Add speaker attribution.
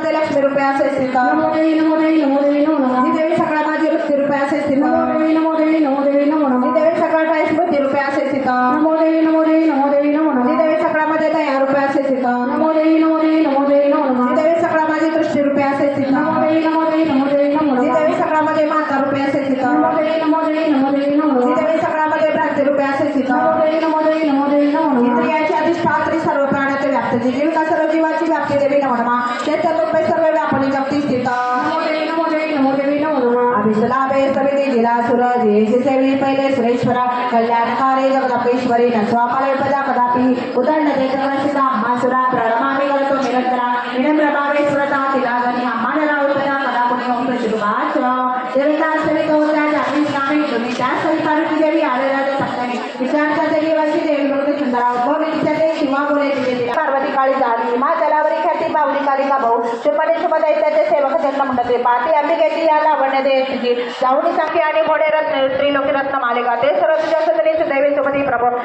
Speaker 1: माझे लक्ष्मी रुपये असे स्थित
Speaker 2: नमो देवी नमो देवी नमो देवी नमो नमः
Speaker 1: ही देवी सकाळ माझी वृत्ती रुपये असे स्थित
Speaker 2: नमो देवी नमो देवी नमो देवी नमो
Speaker 1: ही
Speaker 2: नमः
Speaker 1: देवी सकाळ स्मृती रुपये असे स्थित
Speaker 2: नमो देवी नमो देवी नमो देवी नमो
Speaker 1: ही
Speaker 2: नमः
Speaker 1: देवी सकाळमध्ये दया रुपये असे स्थित
Speaker 2: नमो देवी नमो देवी नमो देवी नमो
Speaker 1: ही
Speaker 2: नमः
Speaker 1: देवी सकाळ माझी दृष्टी रुपये असे स्थित
Speaker 2: नमो देवी नमो देवी नमो देवी नमो
Speaker 1: ही
Speaker 2: नमः
Speaker 1: देवी सकाळमध्ये माता रुपये असे स्थित
Speaker 2: नमो देवी नमो देवी नमो देवी नमो
Speaker 1: ही
Speaker 2: नमः
Speaker 1: देवी सकाळमध्ये भ्रांती रुपये असे स्थित
Speaker 2: नमो देवी नमो देवी नमो देवी नमो नमः
Speaker 1: इंद्रियाची अधिष्ठात्री सर्व प्राण्याचे व्याप्ती जीविका सर्व जीवाची व्याप्ती देवी नमो नमः ते सर्व सर्व व्यापणी जगती स्थित
Speaker 2: नमो देवी नमो देवी नमो देवी नमो नमः
Speaker 1: अभिषलाभे सविती जिला सुरजे सेवी पहिले सुरेश्वरा कल्याणकारे जगदपेश्वरी न स्वापाले पदा कदापि उदंड देवशिका अम्मासुरा प्रणमामि गलतो निरंतरा विनम्र भावे सुरता तिलागनी अम्मानला उपदा कदा पुण्य ओम प्रचुरवाच देवता सवितो त्या जाती स्वामी तुम्ही त्या सवितारुची देवी आलेल्या सप्तमी विचारता देवी वशी देवी लोक सुंदरा उद्भव विचारते शिवा बोले दिले पार्वती काळी झाली मा जलावरी ख्याती बावली कालिका भाऊ शुभने शुभ दैत्याचे सेवक जन्म म्हणते पाती अंबिकेची या लावण्य देशची जाऊनी सांखी आणि घोडे रत्न त्रिलोकी रत्न मालिका ते सर्व तुझ्या सदरी देवी सुपती प्रभू